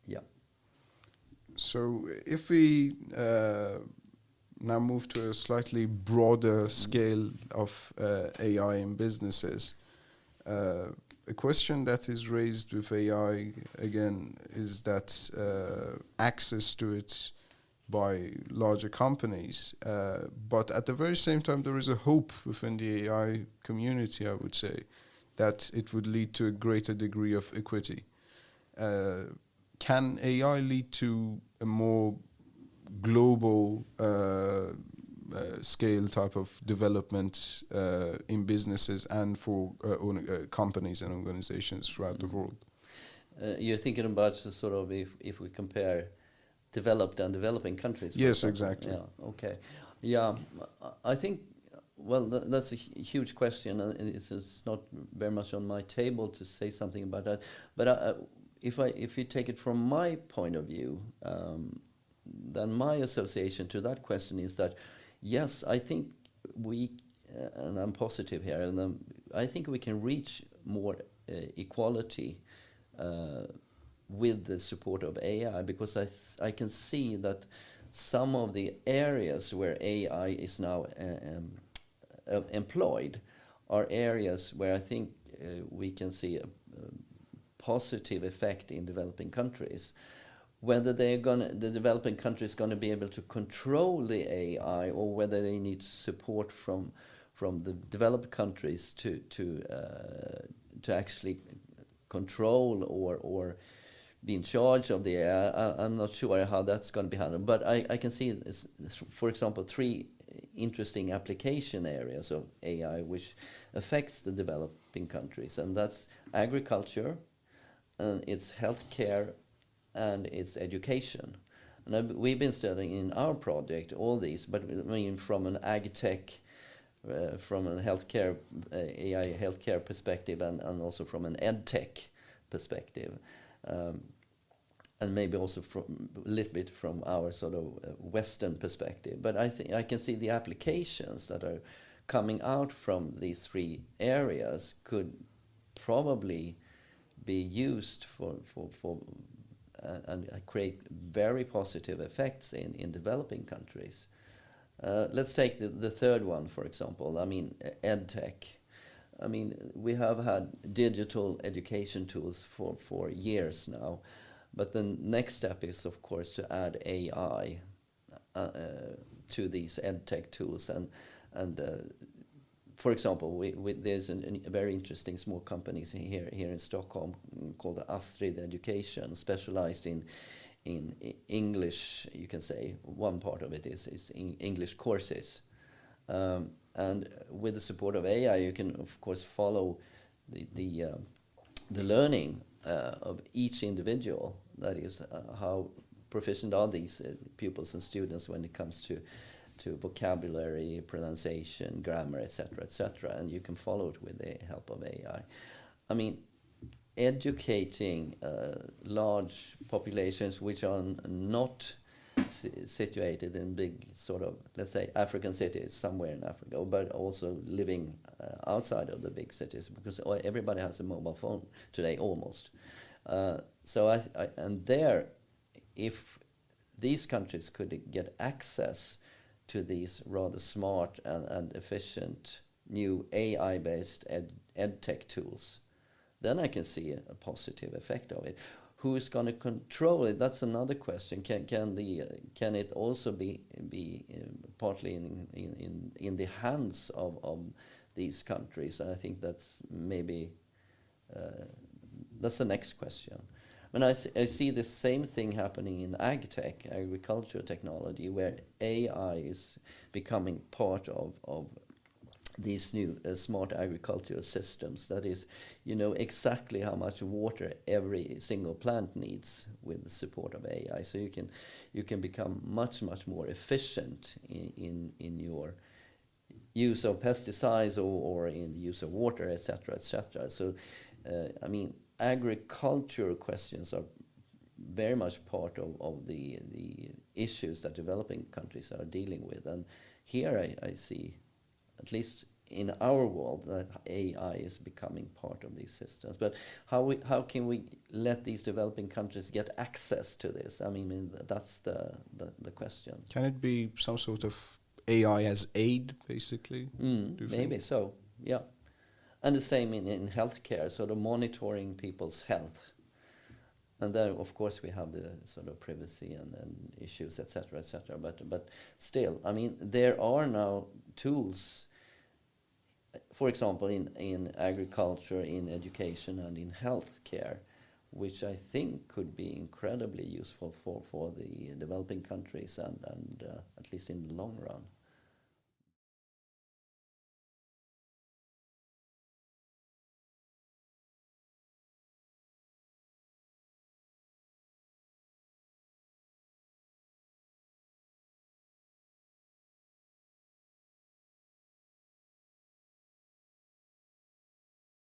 Yeah. So if we now move to a slightly broader scale of AI in businesses, a question that is raised with AI again is that access to it by larger companies. But at the very same time, there is a hope within the AI community, I would say, that it would lead to a greater degree of equity. Uh, can AI lead to a more global scale type of development in businesses and for companies and organizations throughout the world? You're thinking about sort of if we compare developed and developing countries, for Yes, example. exactly. Yeah. Okay. Yeah. I think. Well, that's a huge question, and it's not very much on my table to say something about that. But if you take it from my point of view, then my association to that question is that yes, I think we, and I'm positive here, and I think we can reach more equality with the support of AI, because I can see that some of the areas where AI is now employed are areas where I think we can see a positive effect in developing countries. Whether the developing countries going to be able to control the AI, or whether they need support from the developed countries to actually control or be in charge of the AI, I'm not sure how that's going to be handled. But I can see, for example, three interesting application areas of AI which affects the developing countries, and that's agriculture, and it's healthcare, and it's education. And we've been studying in our project all these, but I mean from an ag tech, from a healthcare AI healthcare perspective, and also from an ed tech perspective, and maybe also from a little bit from our sort of Western perspective. But I think I can see the applications that are coming out from these three areas could probably be used for and create very positive effects in developing countries. Let's take the third one, for example. I mean, EdTech. I mean, we have had digital education tools for years now, but the next step is, of course, to add AI to these EdTech tools. And for example, there's a very interesting small companies here in Stockholm called Astrid Education, specialized in English. You can say one part of it is English courses, and with the support of AI, you can of course follow the learning of each individual. That is, how proficient are these pupils and students when it comes to vocabulary, pronunciation, grammar, etc., etc., and you can follow it with the help of AI. I mean, educating large populations which are not situated in big sort of, let's say, African cities somewhere in Africa, but also living outside of the big cities, because everybody has a mobile phone today almost. So and there, if these countries could get access to these rather smart and efficient new AI-based ed tech tools, then I can see a positive effect of it. Who is going to control it? That's another question. Can it also be partly in the hands of these countries? And I think that's maybe that's the next question. And I see the same thing happening in ag tech, agricultural technology, where AI is becoming part of these new smart agricultural systems. That is, you know exactly how much water every single plant needs with the support of AI. So you can become much more efficient in your use of pesticides or in the use of water, etc., etc. So I mean, agricultural questions are very much part of the issues that developing countries are dealing with. And here I see, at least in our world that AI is becoming part of these systems. But how can we let these developing countries get access to this? I mean that's the question. Can it be some sort of AI as aid, basically? Do you Maybe think? so, yeah. And the same in healthcare, sort of monitoring people's health. And then, of course, we have the sort of privacy and issues, etc., etc. But still, I mean, there are now tools, for example, in agriculture, in education, and in healthcare, which I think could be incredibly useful for the developing countries and at least in the long run.